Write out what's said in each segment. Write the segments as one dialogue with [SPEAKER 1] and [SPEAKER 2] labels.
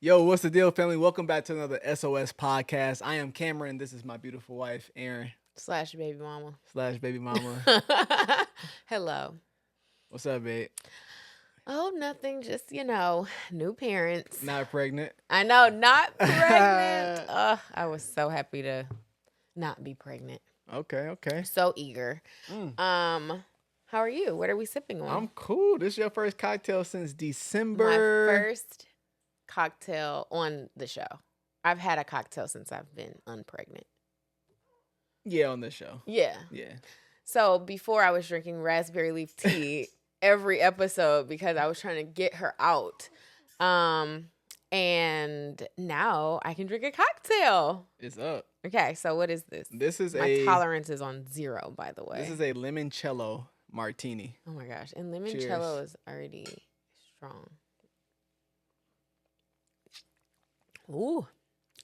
[SPEAKER 1] Yo, what's the deal, family? Welcome back to another SOS podcast. I am Cameron. This is my beautiful wife, Erin
[SPEAKER 2] Slash baby mama.
[SPEAKER 1] slash baby mama.
[SPEAKER 2] Hello.
[SPEAKER 1] What's up, babe?
[SPEAKER 2] Oh, nothing. Just, new parents.
[SPEAKER 1] Not pregnant.
[SPEAKER 2] I know, not pregnant. I was so happy to not be pregnant.
[SPEAKER 1] Okay.
[SPEAKER 2] So eager.
[SPEAKER 1] Mm.
[SPEAKER 2] How are you? What are we sipping on?
[SPEAKER 1] I'm cool. This is your first cocktail since
[SPEAKER 2] My
[SPEAKER 1] December.
[SPEAKER 2] first cocktail on the show. I've had a cocktail since I've been unpregnant.
[SPEAKER 1] Yeah, on the show.
[SPEAKER 2] Yeah.
[SPEAKER 1] Yeah.
[SPEAKER 2] So before I was drinking raspberry leaf tea every episode because I was trying to get her out. And now I can drink a cocktail.
[SPEAKER 1] It's up.
[SPEAKER 2] Okay, so what is this?
[SPEAKER 1] This is
[SPEAKER 2] My tolerance is on 0, by the way.
[SPEAKER 1] This is a Limoncello Martini.
[SPEAKER 2] Oh my gosh. And limoncello is already strong. Ooh,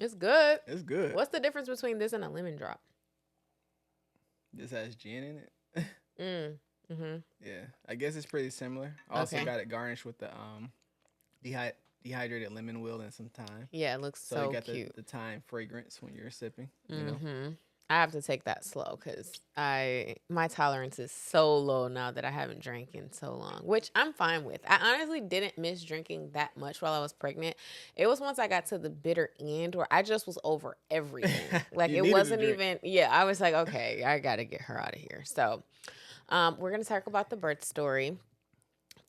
[SPEAKER 2] it's good.
[SPEAKER 1] It's good.
[SPEAKER 2] What's the difference between this and a lemon drop?
[SPEAKER 1] This has gin in it.
[SPEAKER 2] Mm-hmm.
[SPEAKER 1] Yeah, I guess it's pretty similar. I also
[SPEAKER 2] Okay.
[SPEAKER 1] got it garnished with the dehydrated lemon wheel and some thyme.
[SPEAKER 2] Yeah, it looks
[SPEAKER 1] So
[SPEAKER 2] so
[SPEAKER 1] you got
[SPEAKER 2] cute.
[SPEAKER 1] the thyme fragrance when you're sipping. You know?
[SPEAKER 2] Mm-hmm. I have to take that slow because my tolerance is so low now that I haven't drank in so long, which I'm fine with. I honestly didn't miss drinking that much while I was pregnant. It was once I got to the bitter end where I just was over everything. Like
[SPEAKER 1] You
[SPEAKER 2] it
[SPEAKER 1] needed to
[SPEAKER 2] wasn't
[SPEAKER 1] drink.
[SPEAKER 2] even. Yeah, I was like, okay, I got to get her out of here. So, we're gonna talk about the birth story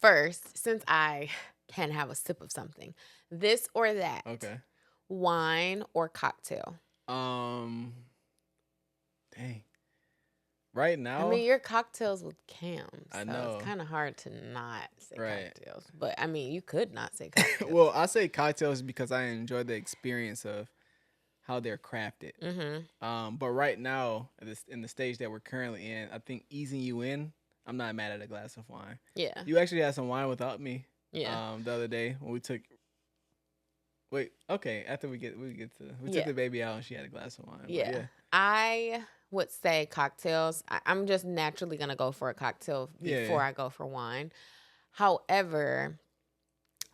[SPEAKER 2] first, since I can have a sip of something. This or that.
[SPEAKER 1] Okay.
[SPEAKER 2] Wine or cocktail.
[SPEAKER 1] Dang. Right now,
[SPEAKER 2] I mean, your cocktails with Cam. So
[SPEAKER 1] I know.
[SPEAKER 2] it's kind of hard to not say
[SPEAKER 1] Right.
[SPEAKER 2] cocktails. But I mean, you could not say cocktails.
[SPEAKER 1] well, I say cocktails because I enjoy the experience of how they're crafted.
[SPEAKER 2] Mm-hmm.
[SPEAKER 1] But right now, in the stage that we're currently in, I think easing you in, I'm not mad at a glass of wine.
[SPEAKER 2] Yeah.
[SPEAKER 1] You actually had some wine without me.
[SPEAKER 2] Yeah.
[SPEAKER 1] The other day when we took. Wait. Okay. After we took
[SPEAKER 2] Yeah.
[SPEAKER 1] the baby out and she had a glass of wine. But
[SPEAKER 2] Yeah. I would say cocktails. I'm just naturally going to go for a cocktail before I go for wine. However,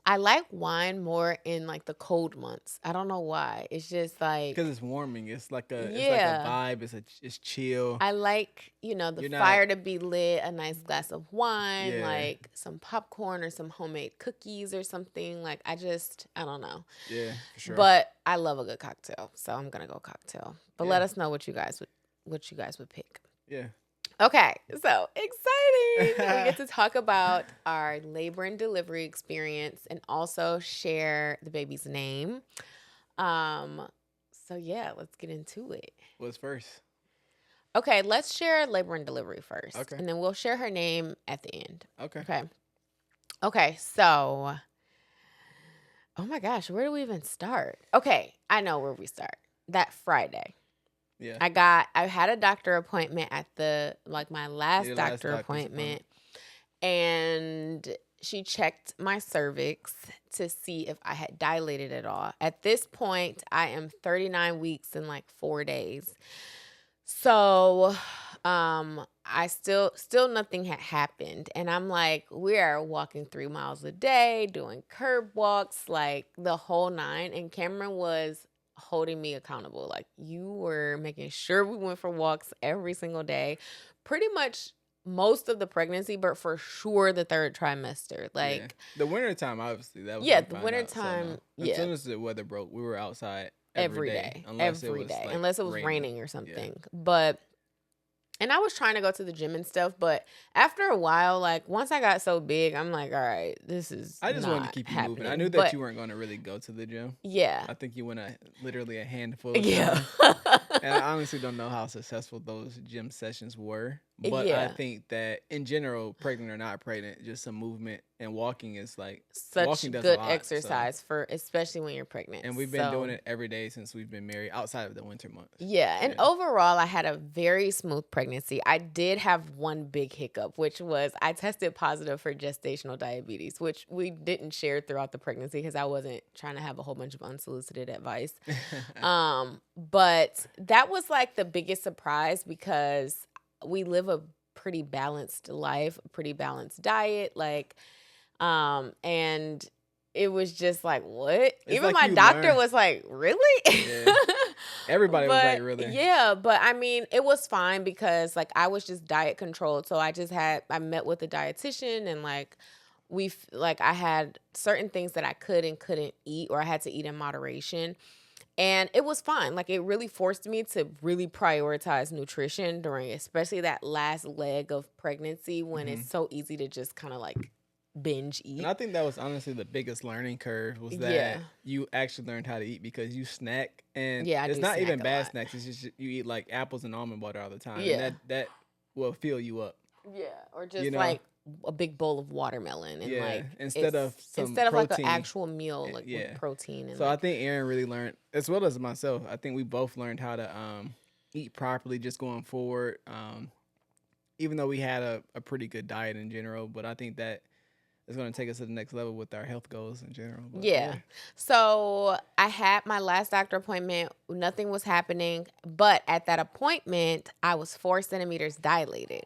[SPEAKER 2] I like wine more in like the cold months. I don't know why. It's just like
[SPEAKER 1] because it's warming. It's like a
[SPEAKER 2] Yeah.
[SPEAKER 1] vibe. It's chill.
[SPEAKER 2] I like, the
[SPEAKER 1] You're not-
[SPEAKER 2] fire to be lit, a nice glass of wine,
[SPEAKER 1] Yeah.
[SPEAKER 2] like some popcorn or some homemade cookies or something. Like I don't know.
[SPEAKER 1] Yeah, for sure.
[SPEAKER 2] But I love a good cocktail, so I'm gonna go cocktail. But let
[SPEAKER 1] Yeah.
[SPEAKER 2] us know what you guys would pick.
[SPEAKER 1] yeah.
[SPEAKER 2] Okay, so exciting! We get to talk about our labor and delivery experience, and also share the baby's name. So yeah, let's get into it.
[SPEAKER 1] What's first?
[SPEAKER 2] Okay, let's share labor and delivery first.
[SPEAKER 1] Okay.
[SPEAKER 2] And then we'll share her name at the end.
[SPEAKER 1] Okay.
[SPEAKER 2] Okay, so, oh my gosh, where do we even start? Okay, I know where we start. That Friday.
[SPEAKER 1] Yeah.
[SPEAKER 2] I had a doctor appointment at my last
[SPEAKER 1] Your last
[SPEAKER 2] doctor
[SPEAKER 1] doctor's
[SPEAKER 2] appointment. And she checked my cervix to see if I had dilated at all. At this point, I am 39 weeks and like 4 days. So, I still nothing had happened. And I'm like, we are walking 3 miles a day, doing curb walks, like the whole 9. And Cameron was holding me accountable. Like you were making sure we went for walks every single day, pretty much most of the pregnancy, but for sure the 3rd trimester. Like
[SPEAKER 1] Yeah. The wintertime, obviously, that was
[SPEAKER 2] Yeah,
[SPEAKER 1] when we
[SPEAKER 2] the
[SPEAKER 1] found
[SPEAKER 2] wintertime,
[SPEAKER 1] out, so no.
[SPEAKER 2] yeah.
[SPEAKER 1] As soon as the weather broke, we were outside
[SPEAKER 2] every day.
[SPEAKER 1] unless
[SPEAKER 2] Every
[SPEAKER 1] it was
[SPEAKER 2] day.
[SPEAKER 1] like,
[SPEAKER 2] Unless it was raining or something. And I was trying to go to the gym and stuff, but after a while, like once I got so big, I'm like, all right, this is
[SPEAKER 1] I just wanted to
[SPEAKER 2] not
[SPEAKER 1] keep you
[SPEAKER 2] happening.
[SPEAKER 1] moving. I knew that
[SPEAKER 2] But
[SPEAKER 1] you weren't going to really go to the gym.
[SPEAKER 2] yeah.
[SPEAKER 1] I think you went literally a handful of
[SPEAKER 2] Yeah.
[SPEAKER 1] times. And I honestly don't know how successful those gym sessions were. But I
[SPEAKER 2] Yeah.
[SPEAKER 1] think that in general, pregnant or not pregnant, just some movement and walking is like
[SPEAKER 2] Such
[SPEAKER 1] walking does a
[SPEAKER 2] good
[SPEAKER 1] lot, so-
[SPEAKER 2] exercise for especially when you're pregnant.
[SPEAKER 1] And we've been
[SPEAKER 2] So,
[SPEAKER 1] doing it every day since we've been married, outside of the winter months.
[SPEAKER 2] Yeah, and
[SPEAKER 1] Yeah.
[SPEAKER 2] overall, I had a very smooth pregnancy. I did have one big hiccup, which was I tested positive for gestational diabetes, which we didn't share throughout the pregnancy because I wasn't trying to have a whole bunch of unsolicited advice. But that was like the biggest surprise because we live a pretty balanced life, a pretty balanced diet, and it was just like, what? Even
[SPEAKER 1] like
[SPEAKER 2] my
[SPEAKER 1] you
[SPEAKER 2] doctor
[SPEAKER 1] learn.
[SPEAKER 2] was like, really?
[SPEAKER 1] Yeah. Everybody was like,
[SPEAKER 2] But
[SPEAKER 1] really?
[SPEAKER 2] yeah, but I mean, it was fine because like I was just diet controlled. So I met with a dietitian and like I had certain things that I could and couldn't eat, or I had to eat in moderation. And it was fine. Like, it really forced me to really prioritize nutrition during, especially that last leg of pregnancy, when it's so easy to just kind of like binge eat.
[SPEAKER 1] And I think that was honestly the biggest learning curve, was
[SPEAKER 2] Yeah.
[SPEAKER 1] that you actually learned how to eat, because you snack, and
[SPEAKER 2] Yeah, I
[SPEAKER 1] it's
[SPEAKER 2] do
[SPEAKER 1] not
[SPEAKER 2] snack
[SPEAKER 1] even
[SPEAKER 2] a
[SPEAKER 1] bad
[SPEAKER 2] lot.
[SPEAKER 1] snacks. It's just you eat like apples and almond butter all the time,
[SPEAKER 2] Yeah.
[SPEAKER 1] and that will fill you up.
[SPEAKER 2] Yeah, or just
[SPEAKER 1] You know?
[SPEAKER 2] like a big bowl of watermelon, and
[SPEAKER 1] Yeah,
[SPEAKER 2] like
[SPEAKER 1] instead of
[SPEAKER 2] like an
[SPEAKER 1] protein.
[SPEAKER 2] actual meal like
[SPEAKER 1] Yeah.
[SPEAKER 2] with protein. And
[SPEAKER 1] So I
[SPEAKER 2] like,
[SPEAKER 1] think Aaron really learned, as well as myself. I think we both learned how to eat properly just going forward. Even though we had a pretty good diet in general, but I think that is going to take us to the next level with our health goals in general. But
[SPEAKER 2] yeah. So I had my last doctor appointment. Nothing was happening. But at that appointment, I was 4 centimeters dilated.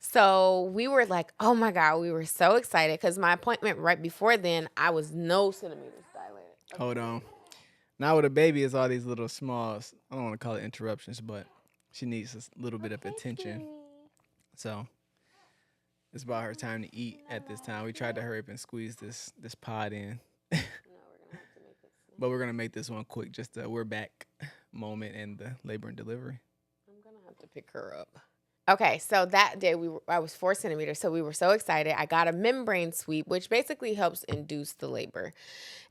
[SPEAKER 2] So we were like, oh my God, we were so excited because my appointment right before then, I was no centimeters dilated. Okay.
[SPEAKER 1] Hold on. Now with a baby, is all these little small, I don't want to call it interruptions, but she needs a little bit of attention. So it's about her time to eat at this time. We tried to hurry up and squeeze this pod in. But we're going to make this one quick, just a we're back moment in the labor and delivery.
[SPEAKER 2] I'm going to have to pick her up. Okay, so that day I was 4 centimeters, so we were so excited. I got a membrane sweep, which basically helps induce the labor.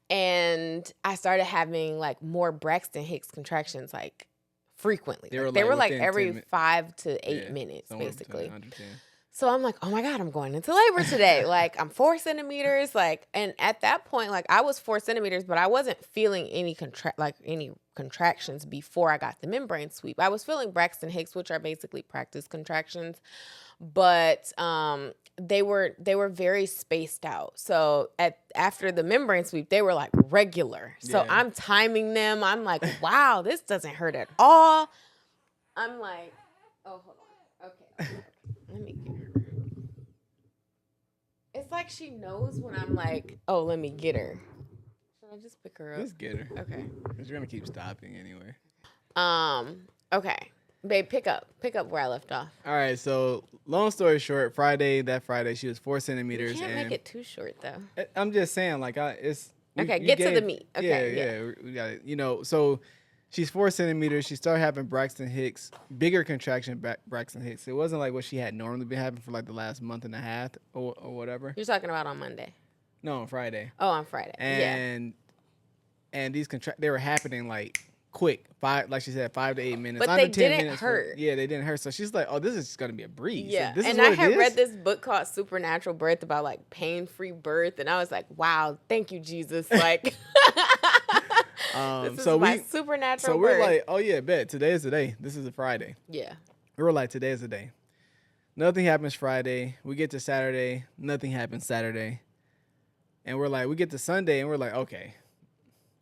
[SPEAKER 2] And I started having like more Braxton Hicks contractions like frequently. They were like every 5 to 8 minutes, basically. So I'm like, oh my God, I'm going into labor today. Like, I'm 4 centimeters. Like, and at that point, like, I was 4 centimeters, but I wasn't feeling any contractions before I got the membrane sweep. I was feeling Braxton Hicks, which are basically practice contractions, but they were very spaced out. So after the membrane sweep, they were like regular. So I'm timing them. I'm like, wow, this doesn't hurt at all. I'm like, oh, hold on. Okay. Let me get her. It's like she knows when I'm like, oh, let me get her. Should I just pick her up?
[SPEAKER 1] Just get her.
[SPEAKER 2] Okay.
[SPEAKER 1] Because you're going to keep stopping anyway.
[SPEAKER 2] Okay. Babe, pick up where I left off.
[SPEAKER 1] All right, so long story short, that Friday, she was 4 centimeters.
[SPEAKER 2] You can't make it too short, though.
[SPEAKER 1] I'm just saying, like,
[SPEAKER 2] get to the meat. Okay,
[SPEAKER 1] yeah. We got it. So she's 4 centimeters. She started having Braxton Hicks, bigger contraction Braxton Hicks. It wasn't like what she had normally been having for like the last month and a half or whatever.
[SPEAKER 2] You're talking about on Monday?
[SPEAKER 1] No, on Friday.
[SPEAKER 2] Oh, on Friday.
[SPEAKER 1] And these they were happening like quick, like she said, 5 to 8 minutes.
[SPEAKER 2] But they didn't hurt.
[SPEAKER 1] Yeah, they didn't hurt. So she's like, oh, this is going to be a breeze.
[SPEAKER 2] Yeah.
[SPEAKER 1] So
[SPEAKER 2] and I had read this book called Supernatural Birth about like pain-free birth. And I was like, wow, thank you, Jesus. Like, this is my supernatural birth.
[SPEAKER 1] We're like, oh yeah, bet. Today is the day. This is a Friday.
[SPEAKER 2] Yeah.
[SPEAKER 1] We were like, today is the day. Nothing happens Friday. We get to Saturday. Nothing happens Saturday. And we're like, we get to Sunday and we're like, okay.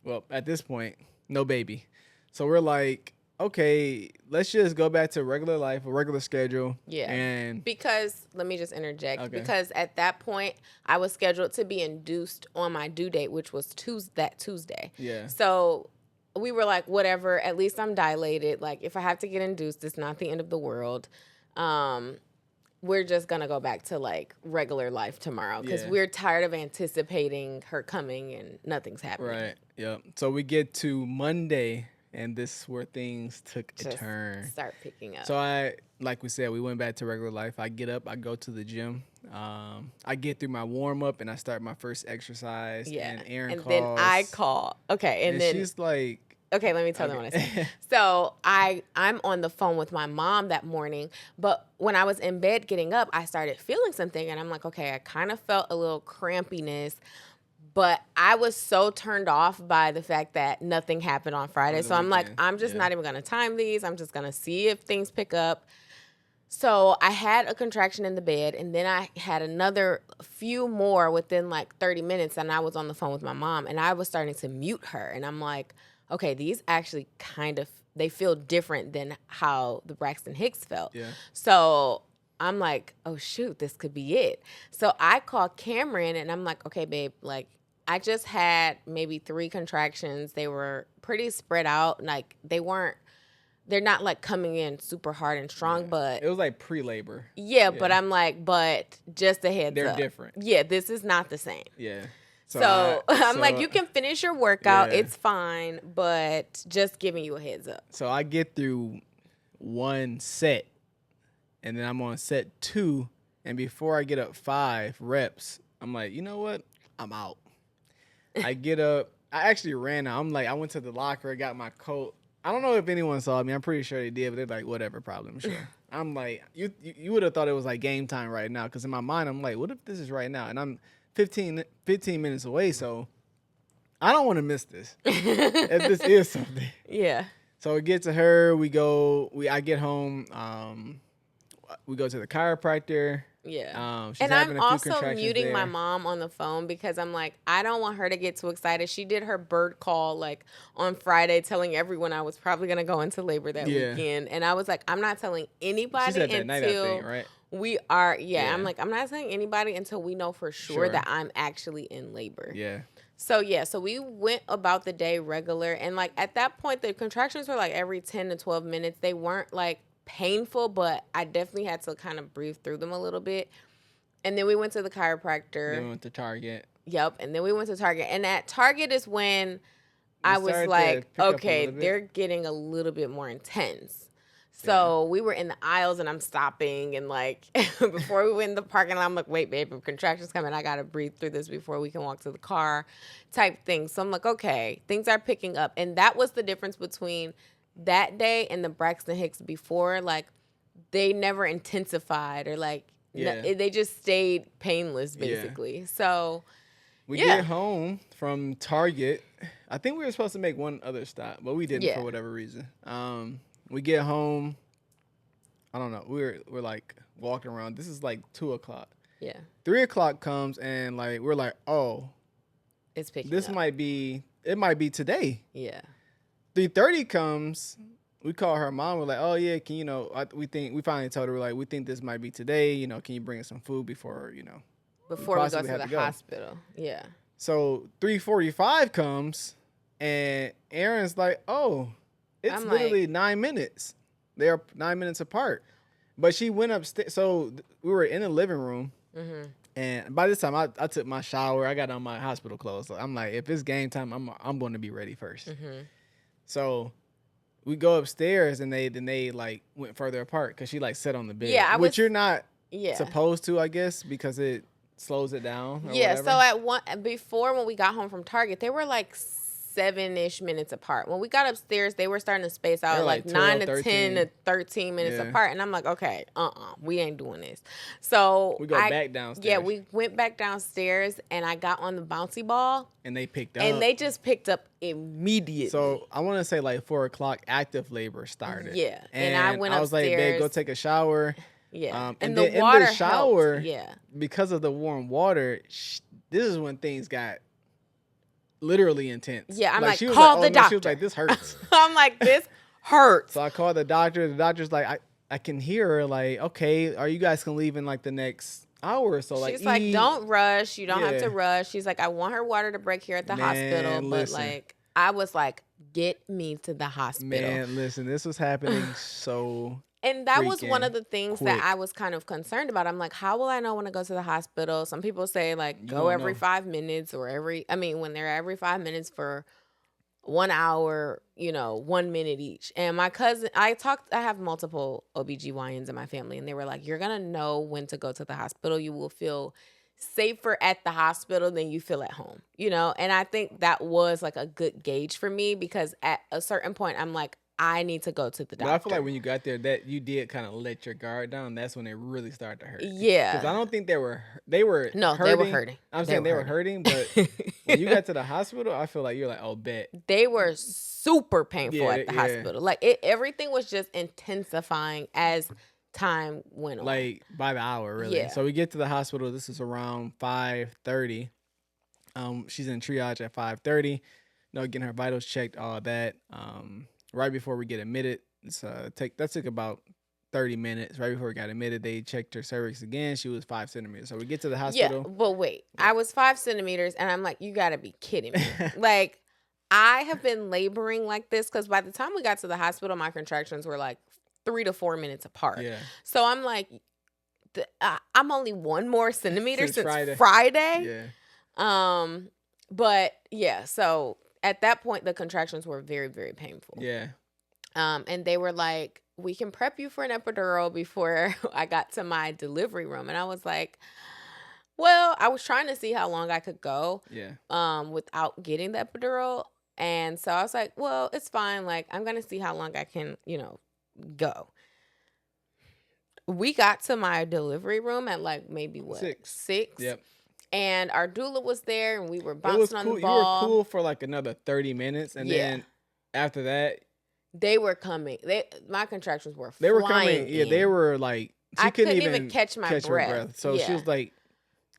[SPEAKER 1] Well, at this point, no baby. So we're like, okay, let's just go back to regular life, a regular schedule.
[SPEAKER 2] Yeah.
[SPEAKER 1] And
[SPEAKER 2] because, let me just interject.
[SPEAKER 1] Okay.
[SPEAKER 2] Because at that point, I was scheduled to be induced on my due date, which was Tuesday.
[SPEAKER 1] Yeah.
[SPEAKER 2] So we were like, whatever, at least I'm dilated. Like, if I have to get induced, it's not the end of the world. We're just going to go back to like regular life tomorrow because we're tired of anticipating her coming and nothing's happening.
[SPEAKER 1] Right. Yep. So we get to Monday and this is where things took a turn.
[SPEAKER 2] Start picking up.
[SPEAKER 1] So like we said, we went back to regular life. I get up, I go to the gym. I get through my warm up and I start my first exercise.
[SPEAKER 2] Yeah.
[SPEAKER 1] And Aaron calls.
[SPEAKER 2] And then I call. Okay. And then
[SPEAKER 1] she's like,
[SPEAKER 2] okay, let me tell them what I said. So I'm on the phone with my mom that morning, but when I was in bed getting up, I started feeling something, and I'm like, okay, I kind of felt a little crampiness, but I was so turned off by the fact that nothing happened on Friday. So I'm like, I'm just not even going to time these. I'm just going to see if things pick up. So I had a contraction in the bed, and then I had another few more within like 30 minutes, and I was on the phone with my mom, and I was starting to mute her, and I'm like, okay, these actually they feel different than how the Braxton Hicks felt.
[SPEAKER 1] Yeah.
[SPEAKER 2] So I'm like, oh shoot, this could be it. So I called Cameron and I'm like, okay, babe, like I just had maybe 3 contractions. They were pretty spread out. Like they're not like coming in super hard and strong, but
[SPEAKER 1] it was like pre-labor.
[SPEAKER 2] Yeah, but I'm like, but just a heads
[SPEAKER 1] They're
[SPEAKER 2] up.
[SPEAKER 1] different.
[SPEAKER 2] Yeah, this is not the same.
[SPEAKER 1] Yeah.
[SPEAKER 2] So I'm like, you can finish your workout.
[SPEAKER 1] Yeah.
[SPEAKER 2] It's fine, but just giving you a heads up.
[SPEAKER 1] So I get through 1 set, and then I'm on set 2, and before I get up 5 reps, I'm like, you know what? I'm out. I get up. I actually ran out. I'm like, I went to the locker, got my coat. I don't know if anyone saw me. I'm pretty sure they did, but they're like, whatever, probably, I'm sure. I'm like, you would have thought it was like game time right now, because in my mind, I'm like, what if this is right now? And I'm 15 minutes away, so I don't want to miss this. If this is something.
[SPEAKER 2] Yeah.
[SPEAKER 1] So we get to her. I get home. We go to the chiropractor.
[SPEAKER 2] Yeah.
[SPEAKER 1] She's
[SPEAKER 2] And
[SPEAKER 1] having
[SPEAKER 2] I'm
[SPEAKER 1] a few
[SPEAKER 2] also
[SPEAKER 1] contractions
[SPEAKER 2] muting
[SPEAKER 1] there.
[SPEAKER 2] my mom on the phone because I'm like, I don't want her to get too excited. She did her bird call like on Friday telling everyone I was probably going to go into labor that weekend. And I was like, I'm not telling anybody
[SPEAKER 1] She said that night, I
[SPEAKER 2] until
[SPEAKER 1] think, right?
[SPEAKER 2] we are. Yeah. I'm like, I'm not telling anybody until we know for sure that I'm actually in labor.
[SPEAKER 1] Yeah.
[SPEAKER 2] So we went about the day regular. And like at that point, the contractions were like every 10 to 12 minutes. They weren't like painful, but I definitely had to kind of breathe through them a little bit. And then we went to the chiropractor.
[SPEAKER 1] Then we went to Target.
[SPEAKER 2] Yep. And then we went to Target. And at Target is when I was like, okay, they're getting a little bit more intense. So we were in the aisles and I'm stopping. And like before we went in the parking lot, I'm like, wait, babe, if contractions coming, I got to breathe through this before we can walk to the car type thing. So I'm like, okay, things are picking up. And that was the difference between that day and the Braxton Hicks before. Like they never intensified or like, they just stayed painless, basically. So,
[SPEAKER 1] we get home from Target. I think we were supposed to make one other stop, but we didn't for whatever reason. We get home. I don't know. We're like walking around. This is like 2:00.
[SPEAKER 2] Yeah.
[SPEAKER 1] 3:00 comes and like we're like, oh,
[SPEAKER 2] it's picking
[SPEAKER 1] this
[SPEAKER 2] up.
[SPEAKER 1] It might be today.
[SPEAKER 2] Yeah.
[SPEAKER 1] 3:30 comes. We call her mom. We're like, oh yeah, we finally told her, we're like, we think this might be today. Can you bring us some food before we go to the
[SPEAKER 2] hospital? Yeah.
[SPEAKER 1] So 3:45 comes, and Aaron's like, oh, it's literally 9 minutes. They are 9 minutes apart. But she went upstairs. So we were in the living room, and by this time I took my shower. I got on my hospital clothes. So I'm like, if it's game time, I'm going to be ready first. So we go upstairs, and they like went further apart because she like sat on the bed. Yeah, which you're not supposed to, I guess, because it slows it down. Or whatever.
[SPEAKER 2] So before when we got home from Target, they were like 7-ish minutes apart. When we got upstairs, they were starting to space out like 12, 9 to 13. 10 to 13 minutes apart. And I'm like, okay, we ain't doing this. So
[SPEAKER 1] we go back downstairs.
[SPEAKER 2] Yeah, we went back downstairs, and I got on the bouncy ball.
[SPEAKER 1] And they picked up.
[SPEAKER 2] And they just picked up immediately.
[SPEAKER 1] So I want to say like 4:00, active labor started.
[SPEAKER 2] Yeah. And I went upstairs.
[SPEAKER 1] I was like, babe, go take a shower.
[SPEAKER 2] Yeah.
[SPEAKER 1] And
[SPEAKER 2] the
[SPEAKER 1] then
[SPEAKER 2] water
[SPEAKER 1] in the shower,
[SPEAKER 2] helped.
[SPEAKER 1] because of the warm water, this is when things got literally intense.
[SPEAKER 2] Yeah, I'm like, call the doctor.
[SPEAKER 1] She was like, this hurts.
[SPEAKER 2] I'm like, this hurts.
[SPEAKER 1] So I called the doctor. The doctor's like, I can hear her like, okay, are you guys can leave in like the next hour or so?
[SPEAKER 2] She's like, don't rush. You don't have to rush. She's like, I want her water to break here at the hospital. But like, I was like, get me to the hospital.
[SPEAKER 1] Man, listen, this was happening so
[SPEAKER 2] And that was one of the things that I was kind of concerned about. I'm like, how will I know when to go to the hospital? Some people say like go every 5 minutes or when they're every 5 minutes for 1 hour, 1 minute each. And my cousin, I have multiple OBGYNs in my family, and they were like, you're going to know when to go to the hospital. You will feel safer at the hospital than you feel at home, And I think that was like a good gauge for me, because at a certain point I'm like, I need to go to the doctor.
[SPEAKER 1] But I feel like when you got there, that you did kind of let your guard down. That's when it really started to hurt.
[SPEAKER 2] Yeah.
[SPEAKER 1] Because I don't think they were
[SPEAKER 2] No,
[SPEAKER 1] hurting.
[SPEAKER 2] they were hurting.
[SPEAKER 1] I'm saying they were hurting, but when you got to the hospital, I feel like you're like, oh, bet.
[SPEAKER 2] They were super painful at the hospital. Like everything was just intensifying as time went on.
[SPEAKER 1] Like by the hour, really. Yeah. So we get to the hospital. This is around 5:30. She's in triage at 5:30. Getting her vitals checked, all that. Right before we get admitted, that took about 30 minutes. Right before we got admitted, they checked her cervix again. She was 5 centimeters. So we get to the
[SPEAKER 2] Yeah,
[SPEAKER 1] hospital.
[SPEAKER 2] but wait. I was 5 centimeters, and I'm like, you got to be kidding me. Like, I have been laboring like this because by the time we got to the hospital, my contractions were like 3 to 4 minutes apart.
[SPEAKER 1] Yeah.
[SPEAKER 2] So I'm like, I'm only 1 more centimeter since
[SPEAKER 1] Friday.
[SPEAKER 2] Friday.
[SPEAKER 1] Yeah.
[SPEAKER 2] But yeah, so at that point, the contractions were very, very painful.
[SPEAKER 1] Yeah.
[SPEAKER 2] And they were like, we can prep you for an epidural before I got to my delivery room. And I was like, well, I was trying to see how long I could go without getting the epidural. And so I was like, well, it's fine. Like, I'm going to see how long I can, go. We got to my delivery room at like maybe what? 6.
[SPEAKER 1] Yep.
[SPEAKER 2] And our doula was there and we were bouncing on the ball.
[SPEAKER 1] You were cool for like another 30 minutes. And then after that,
[SPEAKER 2] they were coming. My contractions were flying.
[SPEAKER 1] They were coming. Yeah, they were like,
[SPEAKER 2] I couldn't even catch my breath.
[SPEAKER 1] So she was like,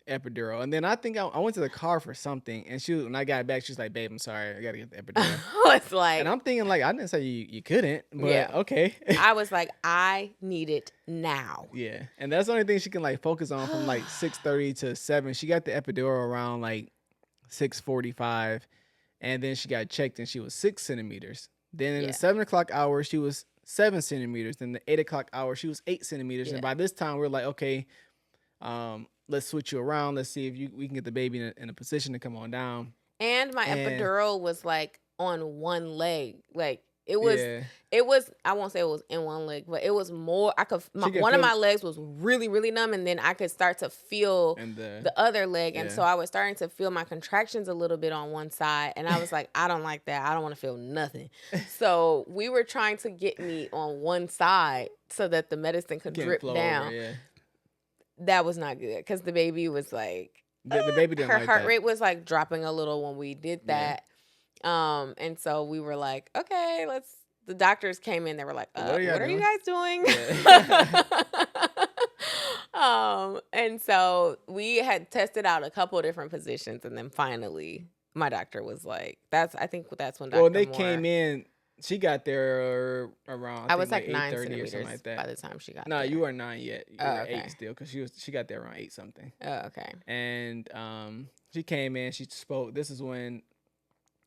[SPEAKER 1] epidural. And then I think I went to the car for something. And when I got back, she was like, babe, I'm sorry. I got to get the epidural.
[SPEAKER 2] It's like.
[SPEAKER 1] And I'm thinking like, I didn't say you couldn't. But okay.
[SPEAKER 2] I was like, I need it now.
[SPEAKER 1] Yeah. And that's the only thing she can like focus on from like 6:30 to 7. She got the epidural around like 6:45. And then she got checked and she was 6 centimeters. Then in the 7 o'clock hour, she was 7 centimeters. Then the 8 o'clock hour, she was 8 centimeters. Yeah. And by this time, we're like, okay, let's switch you around. Let's see if we can get the baby in a position to come on down.
[SPEAKER 2] And my epidural was like on one leg. Like it was, I won't say it was in one leg, but it was more, one of my legs was really, really numb. And then I could start to feel the other leg. And so I was starting to feel my contractions a little bit on one side. And I was like, I don't like that. I don't want to feel nothing. So we were trying to get me on one side so that the medicine could drip down. That was not good because the baby was like,
[SPEAKER 1] the baby didn't
[SPEAKER 2] her heart rate was like dropping a little when we did that. And so we were like, okay, the doctors came in. They were like, what are you guys doing? And so we had tested out a couple of different positions. And then finally my doctor was like, I think that's when Dr.
[SPEAKER 1] Well, they came in. She got there around.
[SPEAKER 2] I was like
[SPEAKER 1] 9
[SPEAKER 2] centimeters
[SPEAKER 1] or something like that.
[SPEAKER 2] by the time she got
[SPEAKER 1] there.
[SPEAKER 2] No,
[SPEAKER 1] you weren't 9 yet. You were 8 still because she got there around 8 something.
[SPEAKER 2] Oh, okay.
[SPEAKER 1] And she came in. She spoke. This is when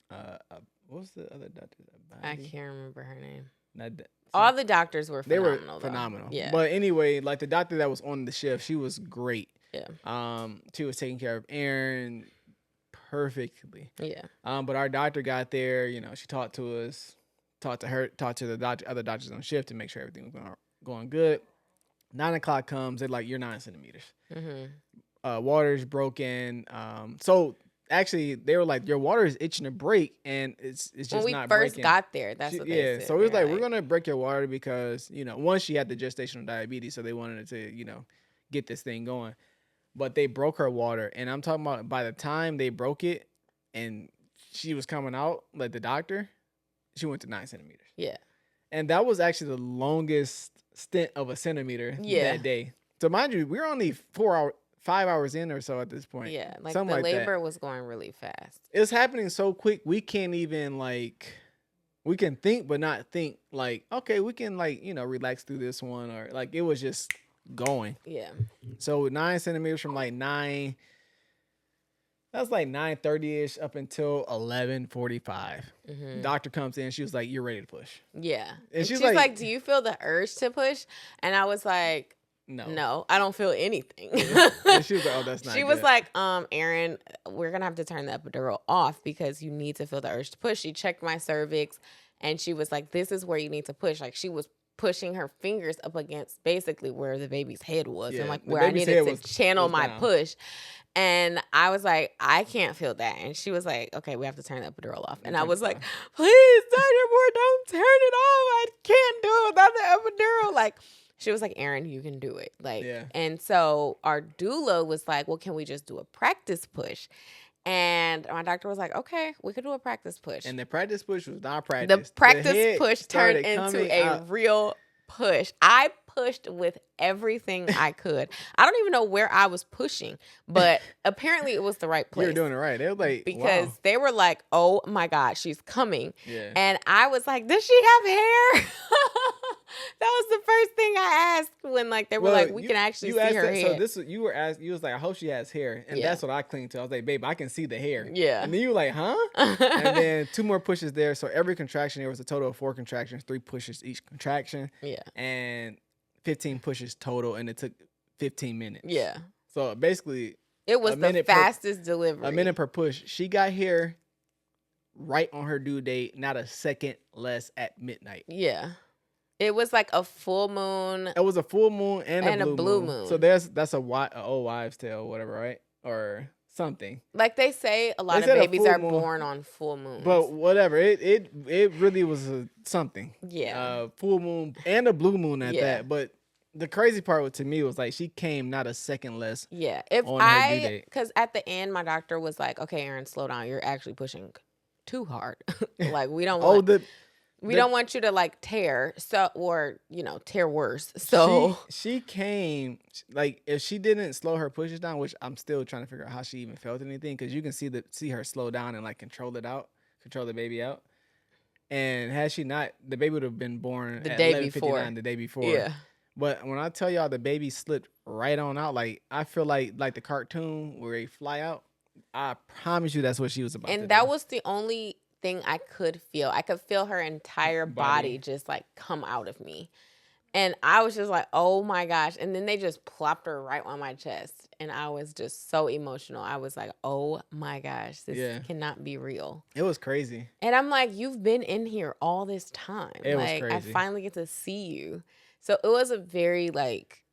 [SPEAKER 1] what was the other doctor?
[SPEAKER 2] I can't remember her name.
[SPEAKER 1] So
[SPEAKER 2] all the doctors were phenomenal.
[SPEAKER 1] They were phenomenal.
[SPEAKER 2] Yeah.
[SPEAKER 1] But anyway, like the doctor that was on the shift, she was great.
[SPEAKER 2] Yeah.
[SPEAKER 1] She was taking care of Aaron perfectly.
[SPEAKER 2] Yeah.
[SPEAKER 1] But our doctor got there. She talked to us. Talked to the other doctors on shift to make sure everything was going good. 9 o'clock comes. They're like, you're 9 centimeters. Mm-hmm. Water's broken. So actually, they were like, your water is itching to break, and it's just not breaking. When we first
[SPEAKER 2] got there, that's what they said.
[SPEAKER 1] So it was like, we're gonna break your water because one, she had the gestational diabetes, so they wanted to get this thing going. But they broke her water, and I'm talking about by the time they broke it, and she was coming out, like the doctor. She went to 9 centimeters.
[SPEAKER 2] Yeah.
[SPEAKER 1] And that was actually the longest stint of a centimeter that day. So mind you, we're only 5 hours in or so at this point.
[SPEAKER 2] Yeah. Like the labor was going really fast.
[SPEAKER 1] It's happening so quick. We can't even we can think, but not think like, okay, we can relax through this one, or like it was just going.
[SPEAKER 2] Yeah.
[SPEAKER 1] So 9 centimeters from like 9. That's like 9:30ish up until 11:45. Mm-hmm. Doctor comes in. She was like, "You're ready to push."
[SPEAKER 2] Yeah, and she's like, "Do you feel the urge to push?" And I was like, "No, I don't feel anything."
[SPEAKER 1] And she was like, "Oh, that's not."
[SPEAKER 2] She was like, Aaron, we're gonna have to turn the epidural off because you need to feel the urge to push." She checked my cervix, and she was like, "This is where you need to push." Like she was pushing her fingers up against basically where the baby's head was, and like where I needed to channel my push. And I was like, I can't feel that. And she was like, okay, we have to turn the epidural off. And I was like, please, Dr. Moore, don't turn it off. I can't do it without the epidural. Like, she was like, Aaron, you can do it. Like, and so our doula was like, well, can we just do a practice push? And my doctor was like, okay, we could do a practice push.
[SPEAKER 1] And the practice push was not practice.
[SPEAKER 2] The practice push turned into a real push. I pushed with everything I could. I don't even know where I was pushing, but apparently it was the right place.
[SPEAKER 1] You were doing it right. They were like,
[SPEAKER 2] because they were like, oh my God, she's coming.
[SPEAKER 1] Yeah.
[SPEAKER 2] And I was like, does she have hair? was the first thing I asked when like they were like, we can actually see her
[SPEAKER 1] that,
[SPEAKER 2] hair.
[SPEAKER 1] So this you were asked. You was like, I hope she has hair, and that's what I cling to. I was like, babe, I can see the hair.
[SPEAKER 2] Yeah.
[SPEAKER 1] And then you were like, huh? And then 2 more pushes there. So every contraction there was a total of 4 contractions, 3 pushes each contraction.
[SPEAKER 2] Yeah.
[SPEAKER 1] And 15 pushes total, and it took 15 minutes.
[SPEAKER 2] Yeah.
[SPEAKER 1] So basically,
[SPEAKER 2] it was the fastest delivery.
[SPEAKER 1] A minute per push. She got here right on her due date, not a second less at midnight.
[SPEAKER 2] Yeah. It was like a full moon.
[SPEAKER 1] It was a full moon and a blue moon. So that's a old wives' tale, whatever, right? Or something.
[SPEAKER 2] Like they say, a lot of babies are born on full moons.
[SPEAKER 1] But whatever, it really was something.
[SPEAKER 2] Yeah.
[SPEAKER 1] Full moon and a blue moon at that. But the crazy part to me was like she came not a second less.
[SPEAKER 2] Yeah. Because at the end, my doctor was like, "Okay, Aaron, slow down. You're actually pushing too hard. Like we don't want." We don't want you to like tear, or tear worse. So
[SPEAKER 1] she came like if she didn't slow her pushes down, which I'm still trying to figure out how she even felt anything, because you can see her slow down and like control the baby out. And had she not, the baby would have been born
[SPEAKER 2] the
[SPEAKER 1] at
[SPEAKER 2] day
[SPEAKER 1] 11:59 the day before.
[SPEAKER 2] Yeah.
[SPEAKER 1] But when I tell y'all the baby slipped right on out, like I feel like the cartoon where they fly out. I promise you that's what she was about.
[SPEAKER 2] And that was the only thing I could feel. I could feel her entire body just like come out of me. And I was just like, oh my gosh. And then they just plopped her right on my chest. And I was just so emotional. I was like, oh my gosh, this cannot be real.
[SPEAKER 1] It was crazy.
[SPEAKER 2] And I'm like, you've been in here all this time.
[SPEAKER 1] It was
[SPEAKER 2] crazy.
[SPEAKER 1] I
[SPEAKER 2] finally get to see you. So it was a very like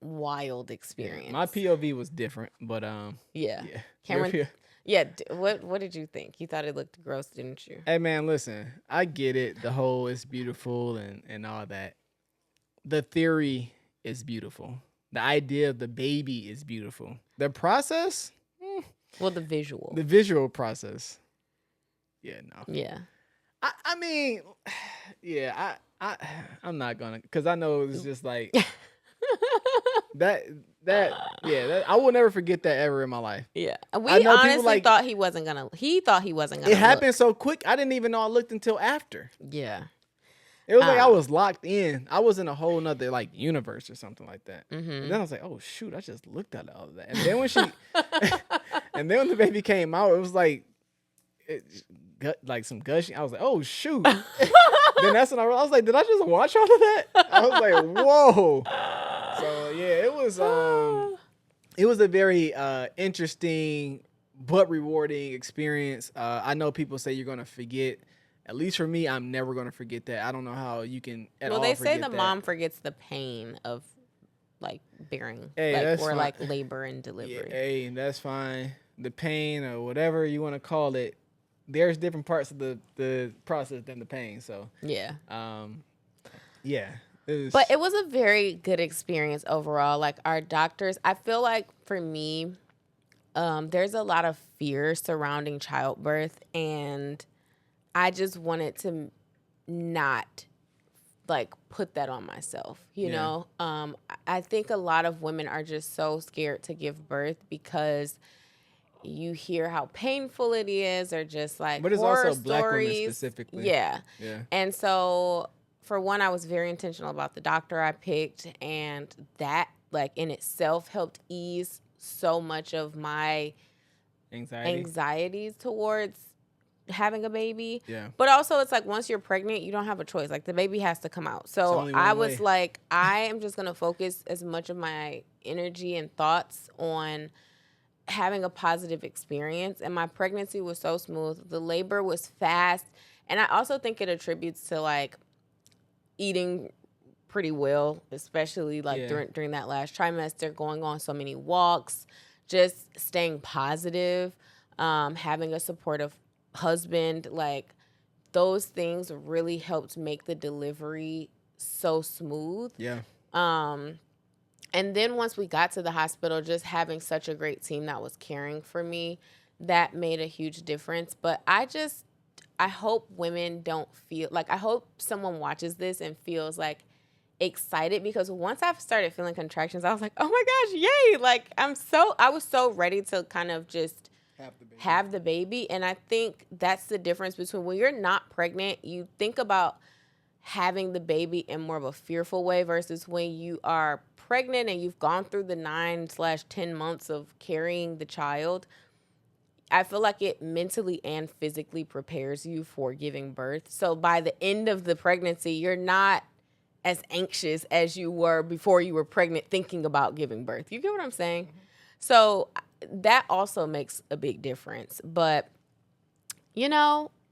[SPEAKER 2] wild experience.
[SPEAKER 1] Yeah, my POV was different, but
[SPEAKER 2] yeah. Cameron, yeah, what did you think? You thought it looked gross, didn't you?
[SPEAKER 1] Hey man, listen, I get it. The whole is beautiful and all that. The theory is beautiful. The idea of the baby is beautiful. The process?
[SPEAKER 2] Well, the
[SPEAKER 1] visual process. Yeah, no.
[SPEAKER 2] Yeah.
[SPEAKER 1] I mean, yeah, I'm not gonna, because I know it's just like that I will never forget that ever in my life.
[SPEAKER 2] Yeah. We honestly thought he wasn't gonna
[SPEAKER 1] It happened so quick. I didn't even know I looked until after.
[SPEAKER 2] Yeah.
[SPEAKER 1] It was like I was locked in. I was in a whole nother like universe or something like that.
[SPEAKER 2] Mm-hmm.
[SPEAKER 1] And then I was like, oh shoot, I just looked at all of that. And then when and then when the baby came out, it was like like some gushing. I was like, oh shoot. Then that's when I was like, did I just watch all of that? I was like, whoa. So yeah, it was a very interesting but rewarding experience. I know people say you're gonna forget. At least for me, I'm never gonna forget that. I don't know how you can at all.
[SPEAKER 2] Well, they say the
[SPEAKER 1] that.
[SPEAKER 2] mom forgets the pain of like bearing, like labor and delivery.
[SPEAKER 1] Yeah, hey, that's fine. The pain or whatever you want to call it. There's different parts of the process than the pain. So
[SPEAKER 2] yeah,
[SPEAKER 1] yeah.
[SPEAKER 2] But it was a very good experience overall. Like our doctors, I feel like for me, there's a lot of fear surrounding childbirth, and I just wanted to not like put that on myself, you know? I think a lot of women are just so scared to give birth because you hear how painful it is, or just like
[SPEAKER 1] but it's
[SPEAKER 2] horror
[SPEAKER 1] also
[SPEAKER 2] stories.
[SPEAKER 1] Black women specifically.
[SPEAKER 2] Yeah. And so for one, I was very intentional about the doctor I picked, and that like in itself helped ease so much of my anxieties towards having a baby.
[SPEAKER 1] Yeah.
[SPEAKER 2] But also it's like once you're pregnant, you don't have a choice. Like the baby has to come out. So I was like, I am just going to focus as much of my energy and thoughts on having a positive experience. And my pregnancy was so smooth. The labor was fast. And I also think it attributes to like eating pretty well, especially like during that last trimester, going on so many walks, just staying positive, having a supportive husband. Like those things really helped make the delivery so smooth. And then once we got to the hospital, just having such a great team that was caring for me, that made a huge difference. But I hope women don't feel like, I hope someone watches this and feels like excited, because once I started feeling contractions, I was like, oh my gosh, yay. Like I was so ready to kind of just have the baby. And I think that's the difference between when you're not pregnant, you think about having the baby in more of a fearful way versus when you are pregnant and you've gone through the 9/10 months of carrying the child. I feel like it mentally and physically prepares you for giving birth. So by the end of the pregnancy, you're not as anxious as you were before you were pregnant thinking about giving birth. You get what I'm saying? Mm-hmm. So that also makes a big difference. But,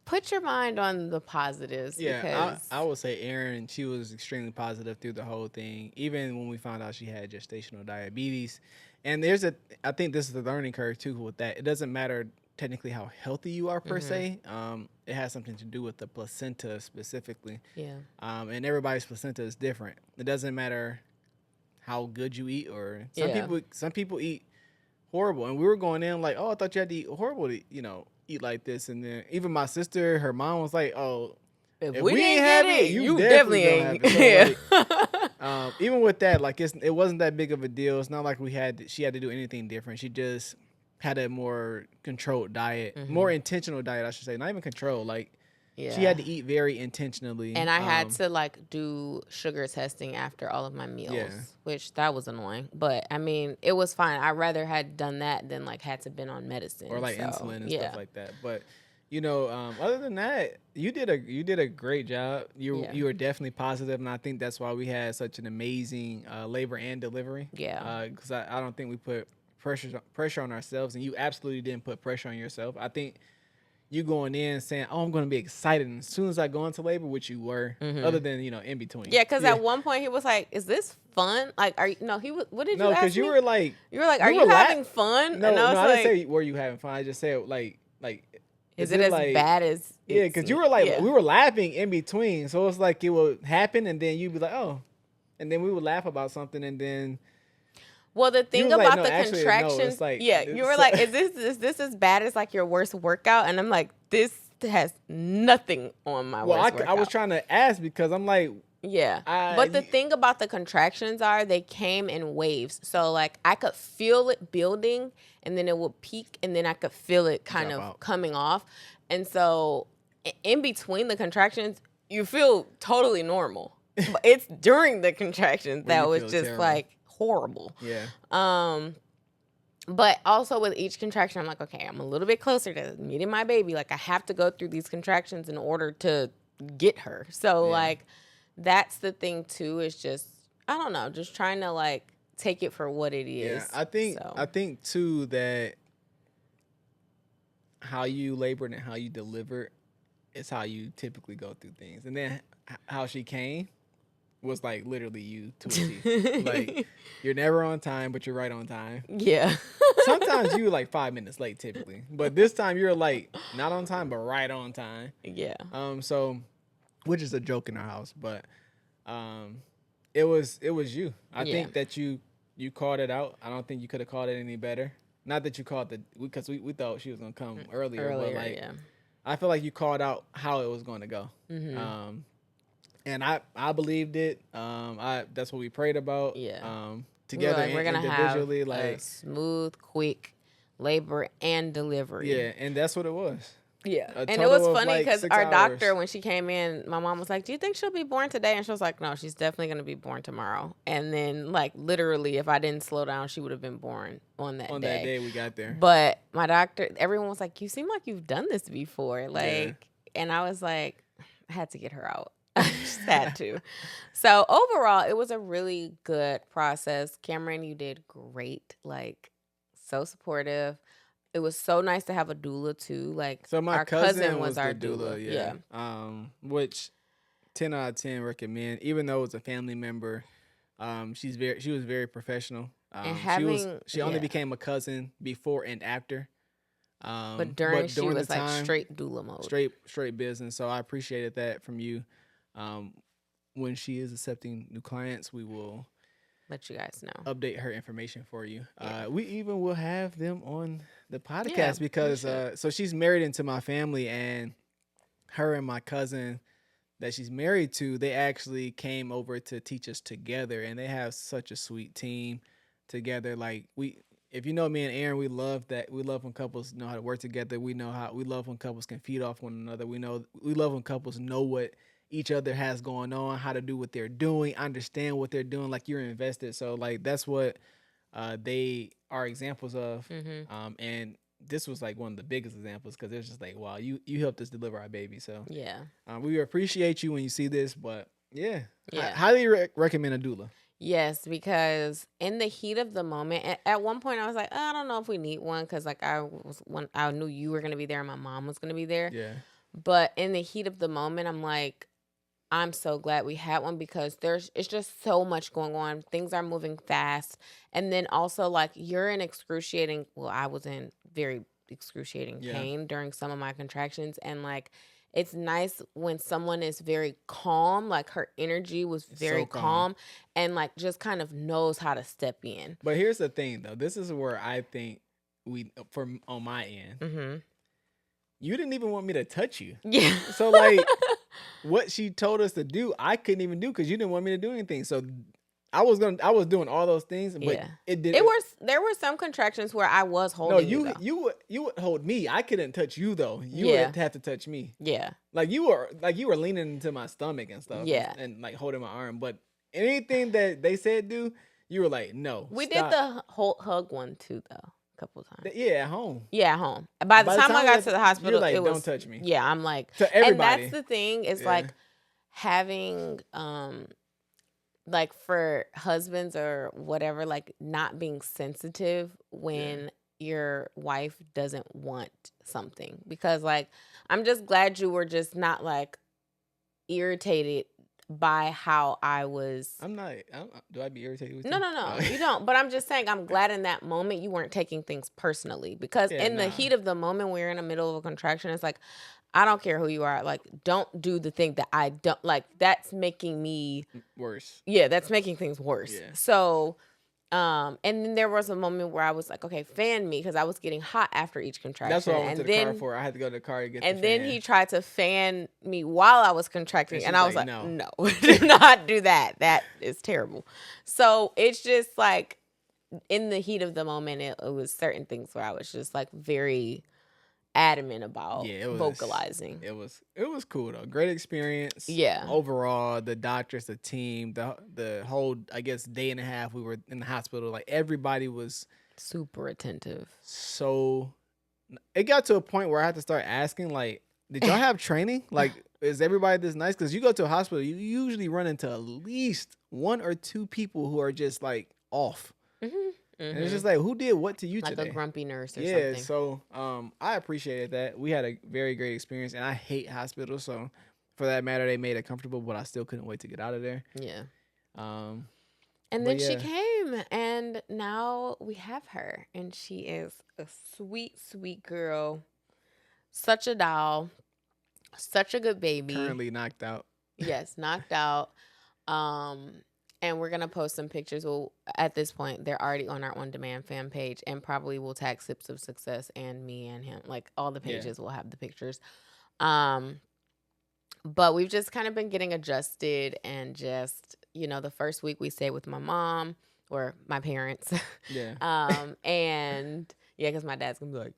[SPEAKER 2] put your mind on the positives.
[SPEAKER 1] Yeah,
[SPEAKER 2] because
[SPEAKER 1] I would say Erin, she was extremely positive through the whole thing, even when we found out she had gestational diabetes. And I think this is the learning curve too with that. It doesn't matter technically how healthy you are per se. It has something to do with the placenta specifically.
[SPEAKER 2] Yeah.
[SPEAKER 1] And everybody's placenta is different. It doesn't matter how good you eat, or some people eat horrible. And we were going in like, oh, I thought you had to eat horrible to, eat like this. And then even my sister, her mom was like, oh, if we ain't have it, you definitely ain't. So, like, even with that, like it wasn't that big of a deal. It's not like she had to do anything different. She just had a more controlled diet, more intentional diet, I should say. Not even controlled. Like she had to eat very intentionally.
[SPEAKER 2] And I had to do sugar testing after all of my meals, which that was annoying. But I mean, it was fine. I rather had done that than had to been on medicine
[SPEAKER 1] or insulin and stuff like that. But other than that, you did a great job. You were definitely positive, and I think that's why we had such an amazing labor and delivery.
[SPEAKER 2] Yeah.
[SPEAKER 1] Because I don't think we put pressure on ourselves, and you absolutely didn't put pressure on yourself. I think you going in saying, "Oh, I'm going to be excited," and as soon as I go into labor, which you were, other than in between.
[SPEAKER 2] Yeah, because at one point he was like, "Is this fun? Like, are you?" No, he was. What did you ask me?
[SPEAKER 1] No, because you were like,
[SPEAKER 2] "Are you having fun?"
[SPEAKER 1] No, I didn't say were you having fun. I just said like.
[SPEAKER 2] Is it as bad as?
[SPEAKER 1] Yeah, because you were like, we were laughing in between, so it's like it would happen, and then you'd be like, "Oh," and then we would laugh about something, and then.
[SPEAKER 2] Well, the thing about the contractions, you were like, "Is this as bad as your worst workout?" And I'm like, "This has nothing on my worst workout."
[SPEAKER 1] I was trying to ask because I'm like,
[SPEAKER 2] yeah, but the thing about the contractions are they came in waves, so I could feel it building, and then it would peak, and then I could feel it kind of coming off, and so in between the contractions, you feel totally normal. But it's during the contractions that was just terrible. Horrible.
[SPEAKER 1] Yeah.
[SPEAKER 2] But also with each contraction, I'm like, okay, I'm a little bit closer to meeting my baby. I have to go through these contractions in order to get her. So that's the thing too. Is just I don't know, just trying to take it for what it is.
[SPEAKER 1] Yeah, I think too that how you labored and how you delivered is how you typically go through things, and then how she came was literally you to a T. You're never on time, but you're right on time.
[SPEAKER 2] Yeah.
[SPEAKER 1] Sometimes you 5 minutes late typically, but this time you're not on time, but right on time.
[SPEAKER 2] Yeah.
[SPEAKER 1] So, which is a joke in our house, but it was you. I think that you called it out. I don't think you could have called it any better. Not that you called because we thought she was gonna come earlier, but I feel like you called out how it was going to go. Mm-hmm. And I believed it. That's what we prayed about.
[SPEAKER 2] Yeah.
[SPEAKER 1] Together
[SPEAKER 2] we're gonna
[SPEAKER 1] individually,
[SPEAKER 2] have a smooth, quick labor and delivery.
[SPEAKER 1] Yeah, and that's what it was.
[SPEAKER 2] Yeah, and it was funny because our doctor, when she came in, my mom was like, "Do you think she'll be born today?" And she was like, "No, she's definitely gonna be born tomorrow." And then, literally, if I didn't slow down, she would have been born on that day.
[SPEAKER 1] On that day we got there.
[SPEAKER 2] But my doctor, everyone was like, "You seem like you've done this before." And I was like, I had to get her out. I just had to. So overall, it was a really good process. Cameron, you did great. So supportive. It was so nice to have a doula too.
[SPEAKER 1] So my
[SPEAKER 2] our cousin was our
[SPEAKER 1] doula.
[SPEAKER 2] Yeah.
[SPEAKER 1] Which 10 out of 10 recommend. Even though it was a family member, she was very professional. She only became a cousin before and after.
[SPEAKER 2] But during she was straight doula mode.
[SPEAKER 1] Straight business. So I appreciated that from you. When she is accepting new clients, we will
[SPEAKER 2] let you guys know.
[SPEAKER 1] Update her information for you. Yeah. We even will have them on the podcast because so she's married into my family, and her and my cousin that she's married to, they actually came over to teach us together, and they have such a sweet team together. If you know me and Aaron, we love that. We love when couples know how to work together. We love when couples can feed off one another. We love when couples know what each other has going on, how to do what they're doing, understand what they're doing, like you're invested. So like that's what they are examples of. And this was like one of the biggest examples because it's just like, wow, you helped us deliver our baby. So
[SPEAKER 2] Yeah.
[SPEAKER 1] we appreciate you when you see this, but yeah.
[SPEAKER 2] Yeah.
[SPEAKER 1] Highly recommend a doula.
[SPEAKER 2] Yes, because in the heat of the moment, at one point I was like, I don't know if we need one because like I knew you were gonna be there and my mom was gonna be there.
[SPEAKER 1] Yeah.
[SPEAKER 2] But in the heat of the moment, I'm like, I'm so glad we had one because it's just so much going on. Things are moving fast, and then also like you're in excruciating. Well, I was in very excruciating pain during some of my contractions, and like. It's nice when someone is very calm, like her energy was very calm and like just kind of knows how to step in.
[SPEAKER 1] But here's the thing though. This is where I think on my end, you didn't even want me to touch you.
[SPEAKER 2] Yeah.
[SPEAKER 1] So like what she told us to do, I couldn't even do because you didn't want me to do anything. So I was doing all those things, but
[SPEAKER 2] there were some contractions where I was holding
[SPEAKER 1] you would hold me. I couldn't touch you though. You would have to touch me.
[SPEAKER 2] Yeah.
[SPEAKER 1] Like you were leaning into my stomach and stuff.
[SPEAKER 2] Yeah.
[SPEAKER 1] And like holding my arm. But anything that they said do, you were like, no.
[SPEAKER 2] We did the whole hug one too though. A couple times.
[SPEAKER 1] Yeah, at home.
[SPEAKER 2] Yeah, at home. By the time I got to the hospital,
[SPEAKER 1] you're like,
[SPEAKER 2] it was,
[SPEAKER 1] don't touch me.
[SPEAKER 2] Yeah, I'm like,
[SPEAKER 1] to everybody.
[SPEAKER 2] And that's the thing is like having like for husbands or whatever, like not being sensitive when your wife doesn't want something. Because like, I'm just glad you were just not like irritated by how I was.
[SPEAKER 1] Do I be irritated with you?
[SPEAKER 2] No, you don't. But I'm just saying, I'm glad in that moment you weren't taking things personally. Because the heat of the moment, when you're in the middle of a contraction, it's like, I don't care who you are. Like, don't do the thing that I don't like. That's making me
[SPEAKER 1] worse.
[SPEAKER 2] Yeah, that's making things worse.
[SPEAKER 1] Yeah.
[SPEAKER 2] So, and then there was a moment where I was like, okay, fan me because I was getting hot after each contraction.
[SPEAKER 1] That's what I went to the car for. I had to go to the car to get the fan.
[SPEAKER 2] And then he tried to fan me while I was contracting. And I was like,
[SPEAKER 1] no,
[SPEAKER 2] do not do that. That is terrible. So it's just like in the heat of the moment, it was certain things where I was just like very adamant about vocalizing.
[SPEAKER 1] It was cool though. Great experience.
[SPEAKER 2] Yeah.
[SPEAKER 1] Overall, the doctors, the team, the whole I guess day and a half we were in the hospital, like everybody was
[SPEAKER 2] super attentive.
[SPEAKER 1] So it got to a point where I had to start asking like, did y'all have training? Like, is everybody this nice? Because you go to a hospital, you usually run into at least one or two people who are just like off. And it's just like, who did what to you today?
[SPEAKER 2] Like a grumpy nurse or something.
[SPEAKER 1] Yeah, so I appreciated that. We had a very great experience, and I hate hospitals, so for that matter, they made it comfortable, but I still couldn't wait to get out of there.
[SPEAKER 2] Yeah. And then she came, and now we have her, and she is a sweet, sweet girl. Such a doll. Such a good baby.
[SPEAKER 1] Currently knocked out.
[SPEAKER 2] Yes, knocked out. And we're going to post some pictures. Well, at this point, they're already on our on-demand fan page, and probably we'll tag Sips of Success and me and him. Like, all the pages will have the pictures. But we've just kind of been getting adjusted, and just, the first week we stayed with my mom or my parents.
[SPEAKER 1] Yeah.
[SPEAKER 2] And, because my dad's going to be like,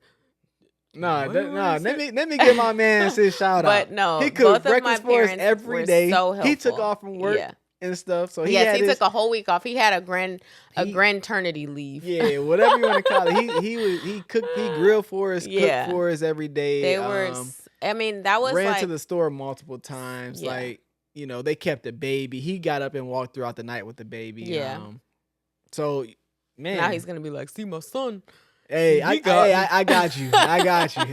[SPEAKER 1] let me give my man his shout out.
[SPEAKER 2] But no,
[SPEAKER 1] he cooked breakfast for us every day.
[SPEAKER 2] So helpful.
[SPEAKER 1] He took off from work.
[SPEAKER 2] Yeah.
[SPEAKER 1] And stuff. So
[SPEAKER 2] he took a whole week off. He had a grandternity leave.
[SPEAKER 1] Yeah, whatever you want to call it. He cooked, he grilled for us, cooked for us every day.
[SPEAKER 2] They were. I mean, that was
[SPEAKER 1] ran to the store multiple times. Yeah. Like, they kept the baby. He got up and walked throughout the night with the baby.
[SPEAKER 2] Yeah.
[SPEAKER 1] So, man,
[SPEAKER 2] now he's gonna be like, see my son.
[SPEAKER 1] Hey, I got you. I got you.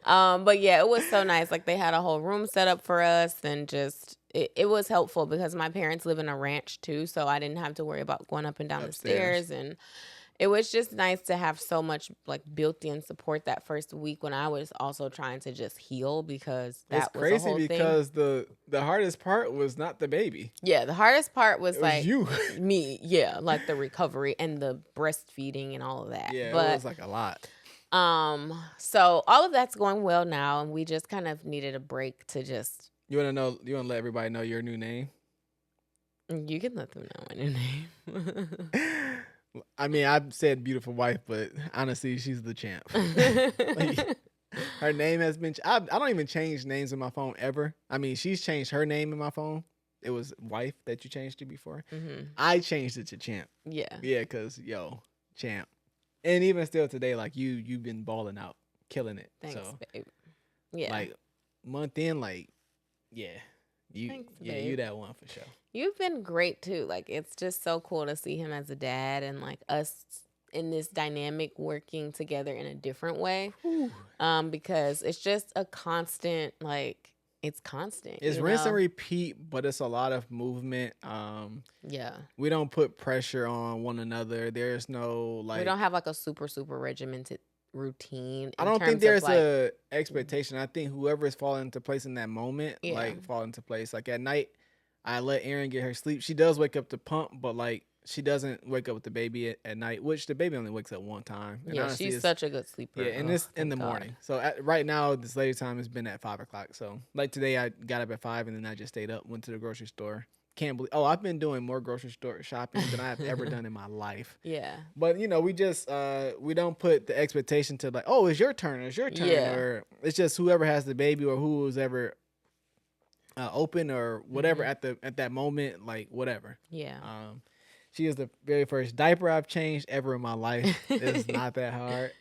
[SPEAKER 2] But yeah, it was so nice. Like, they had a whole room set up for us, and just. It was helpful because my parents live in a ranch too, so I didn't have to worry about going up and down the stairs, and it was just nice to have so much like built-in support that first week when I was also trying to just heal, because that was
[SPEAKER 1] crazy
[SPEAKER 2] a whole
[SPEAKER 1] because
[SPEAKER 2] thing.
[SPEAKER 1] the hardest part was not the baby.
[SPEAKER 2] Yeah, the hardest part was
[SPEAKER 1] like you,
[SPEAKER 2] me. Yeah, like the recovery and the breastfeeding and all of that.
[SPEAKER 1] Yeah, but it was like a lot.
[SPEAKER 2] So all of that's going well now, and we just kind of needed a break to just.
[SPEAKER 1] You want to let everybody know your new name?
[SPEAKER 2] You can let them know my new name.
[SPEAKER 1] I mean, I've said beautiful wife, but honestly, she's the champ. Her name has been. I don't even change names in my phone ever. I mean, she's changed her name in my phone. It was wife that you changed to before. I changed it to Champ.
[SPEAKER 2] Yeah.
[SPEAKER 1] Yeah, cause Champ, and even still today, like you've been balling out, killing it.
[SPEAKER 2] Thanks,
[SPEAKER 1] So,
[SPEAKER 2] babe. Yeah.
[SPEAKER 1] like month in, like
[SPEAKER 2] Thanks,
[SPEAKER 1] you
[SPEAKER 2] babe.
[SPEAKER 1] that one for sure.
[SPEAKER 2] You've been great too. Like it's just so cool to see him as a dad and like us in this dynamic working together in a different way.
[SPEAKER 1] Whew.
[SPEAKER 2] Because it's just a constant, like it's constant.
[SPEAKER 1] It's rinse and repeat, but it's a lot of movement.
[SPEAKER 2] Yeah.
[SPEAKER 1] We don't put pressure on one another. There's no
[SPEAKER 2] We don't have like a super regimented routine.
[SPEAKER 1] I don't think there's a expectation. I think whoever is falling into place in that moment, like fall into place. Like at night, I let Erin get her sleep. She does wake up to pump, but like she doesn't wake up with the baby at night, which the baby only wakes up one time. And
[SPEAKER 2] yeah,
[SPEAKER 1] honestly,
[SPEAKER 2] she's such a good sleeper.
[SPEAKER 1] Yeah, and it's in the morning. So right now, this later time has been at 5 o'clock. So like today, I got up at 5 and then I just stayed up, went to the grocery store. Can't believe. Oh, I've been doing more grocery store shopping than I have ever done in my life.
[SPEAKER 2] Yeah.
[SPEAKER 1] But we just we don't put the expectation to like, oh, it's your turn, or it's just whoever has the baby or who's ever open or whatever at that moment, like whatever.
[SPEAKER 2] Yeah.
[SPEAKER 1] She is the very first diaper I've changed ever in my life. It's not that hard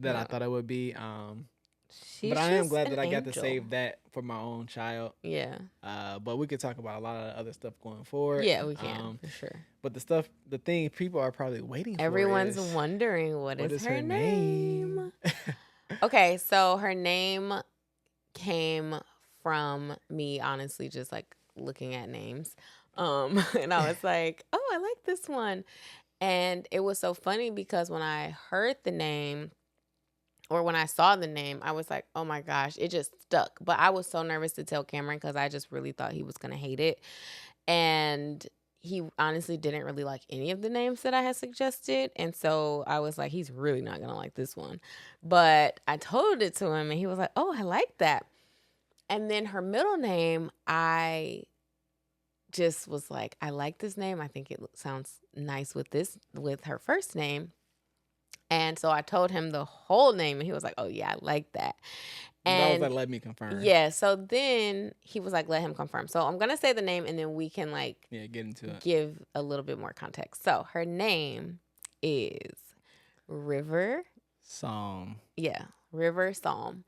[SPEAKER 1] that I thought it would be. But I am glad that I got to save that for my own child.
[SPEAKER 2] Yeah.
[SPEAKER 1] But we could talk about a lot of other stuff going forward.
[SPEAKER 2] Yeah, we can for sure.
[SPEAKER 1] But the thing people are probably waiting
[SPEAKER 2] Everyone's
[SPEAKER 1] for is,
[SPEAKER 2] wondering what is her name. Okay, so her name came from me, honestly, just like looking at names. And I was like, oh, I like this one. And it was so funny because when I heard the name or when I saw the name, I was like, oh my gosh, it just stuck. But I was so nervous to tell Cameron because I just really thought he was going to hate it. And he honestly didn't really like any of the names that I had suggested. And so I was like, he's really not going to like this one. But I told it to him and he was like, oh, I like that. And then her middle name, I just was like, I like this name. I think it sounds nice with her first name. And so I told him the whole name and he was like, oh yeah, I like that. And
[SPEAKER 1] I was like, let me confirm.
[SPEAKER 2] Yeah. So then he was like, let him confirm. So I'm going to say the name and then we can
[SPEAKER 1] get into it.
[SPEAKER 2] Give a little bit more context. So her name is River
[SPEAKER 1] Psalm.
[SPEAKER 2] Yeah. River Psalm.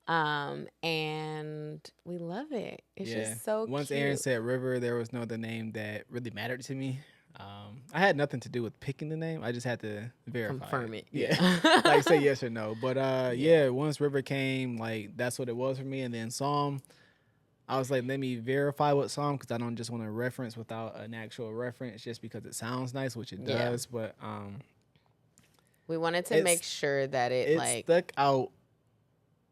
[SPEAKER 2] And we love it. It's just so
[SPEAKER 1] Once
[SPEAKER 2] cute.
[SPEAKER 1] Erin said River, there was no other name that really mattered to me. I had nothing to do with picking the name. I just had to verify.
[SPEAKER 2] Confirm it.
[SPEAKER 1] Yeah. Like say yes or no. But once River came, like that's what it was for me. And then Psalm, I was like, let me verify what Psalm, because I don't just want to reference without an actual reference just because it sounds nice, which it does. But
[SPEAKER 2] we wanted to make sure that it
[SPEAKER 1] stuck out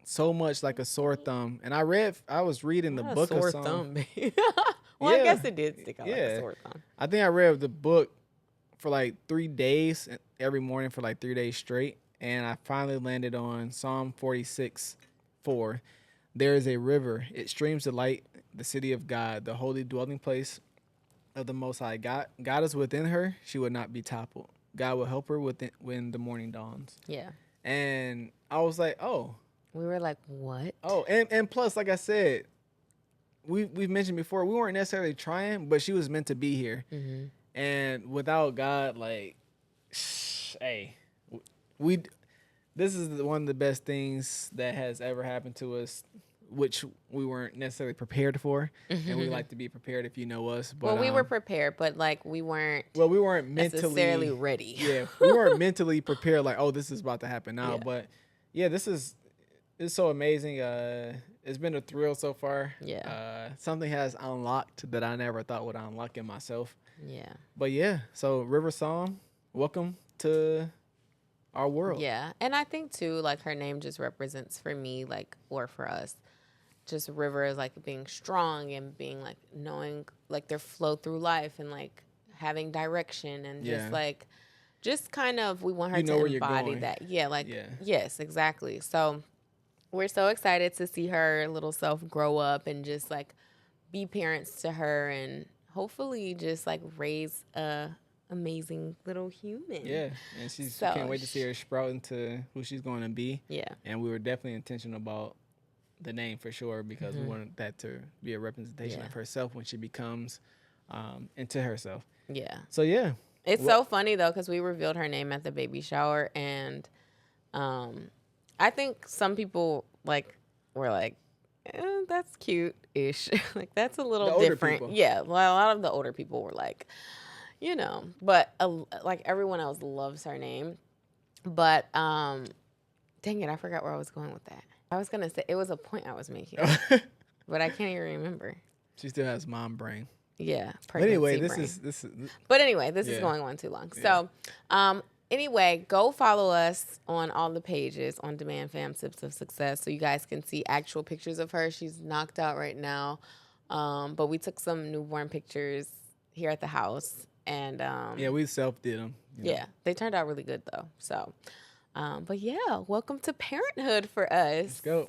[SPEAKER 1] so much like a sore thumb. And I was reading the book of Psalm.
[SPEAKER 2] Thumb. Well, I guess it did stick out like a sore thumb.
[SPEAKER 1] I think I read the book for like 3 days, every morning for like 3 days straight. And I finally landed on Psalm 46:4. There is a river. It streams delight, the city of God, the holy dwelling place of the Most High. God is within her. She will not be toppled. God will help her when the morning dawns.
[SPEAKER 2] Yeah.
[SPEAKER 1] And I was like, oh.
[SPEAKER 2] We were like, what?
[SPEAKER 1] Oh, and plus, like I said, we've mentioned before, we weren't necessarily trying, but she was meant to be here.
[SPEAKER 2] Mm-hmm.
[SPEAKER 1] And without God, like, hey, this is one of the best things that has ever happened to us, which we weren't necessarily prepared for. Mm-hmm. And we like to be prepared if you know us. But,
[SPEAKER 2] well, we were prepared, but like we weren't
[SPEAKER 1] necessarily
[SPEAKER 2] ready.
[SPEAKER 1] Yeah, we weren't mentally prepared, like, oh, this is about to happen now. Yeah. But yeah, it's so amazing. It's been a thrill so far.
[SPEAKER 2] Yeah.
[SPEAKER 1] Something has unlocked that I never thought would unlock in myself.
[SPEAKER 2] Yeah.
[SPEAKER 1] But yeah, so River Psalm, welcome to our world.
[SPEAKER 2] Yeah. And I think too, like her name just represents for me, like, or for us, just River is like being strong and being like knowing like their flow through life and like having direction and just like, just kind of, we want her to embody that. Yeah. Like, yes, exactly. So we're so excited to see her little self grow up and just like be parents to her and hopefully just like raise a amazing little human.
[SPEAKER 1] Yeah, and she
[SPEAKER 2] So
[SPEAKER 1] can't wait to see her sprout into who she's going to be.
[SPEAKER 2] Yeah.
[SPEAKER 1] And we were definitely intentional about the name for sure because we
[SPEAKER 2] Mhm.
[SPEAKER 1] wanted that to be a representation
[SPEAKER 2] Yeah.
[SPEAKER 1] of herself when she becomes into herself.
[SPEAKER 2] Yeah.
[SPEAKER 1] So yeah,
[SPEAKER 2] It's so funny though because we revealed her name at the baby shower, and I think some people like were like, "That's cute-ish." Like that's a
[SPEAKER 1] The
[SPEAKER 2] little
[SPEAKER 1] older
[SPEAKER 2] different.
[SPEAKER 1] people.
[SPEAKER 2] Yeah, well, a lot of the older people were like, but like everyone else loves her name. But dang it, I forgot where I was going with that. I was gonna say it was a point I was making, but I can't even remember.
[SPEAKER 1] She still has mom brain.
[SPEAKER 2] Yeah,
[SPEAKER 1] But anyway,
[SPEAKER 2] pregnancy
[SPEAKER 1] this
[SPEAKER 2] brain.
[SPEAKER 1] is
[SPEAKER 2] But anyway, this is
[SPEAKER 1] Yeah.
[SPEAKER 2] going on too long.
[SPEAKER 1] Yeah.
[SPEAKER 2] So, anyway, go follow us on all the pages on Demand Fam Sips of Success so you guys can see actual pictures of her. She's knocked out right now. But we took some newborn pictures here at the house. And
[SPEAKER 1] yeah, we self did them.
[SPEAKER 2] yeah, they turned out really good though. So, but yeah, welcome to parenthood for us.
[SPEAKER 1] Let's go.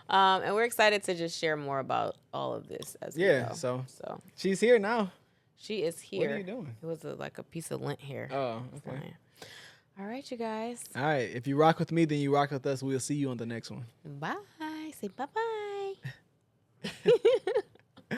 [SPEAKER 2] And we're excited to just share more about all of this as we go.
[SPEAKER 1] So
[SPEAKER 2] So
[SPEAKER 1] she's here now.
[SPEAKER 2] she is here.
[SPEAKER 1] What are you doing?
[SPEAKER 2] It was like a piece of lint here.
[SPEAKER 1] Oh, okay.
[SPEAKER 2] Fine. All right, you guys.
[SPEAKER 1] All right. If you rock with me, then you rock with us. We'll see you on the next one.
[SPEAKER 2] Bye. Say bye-bye.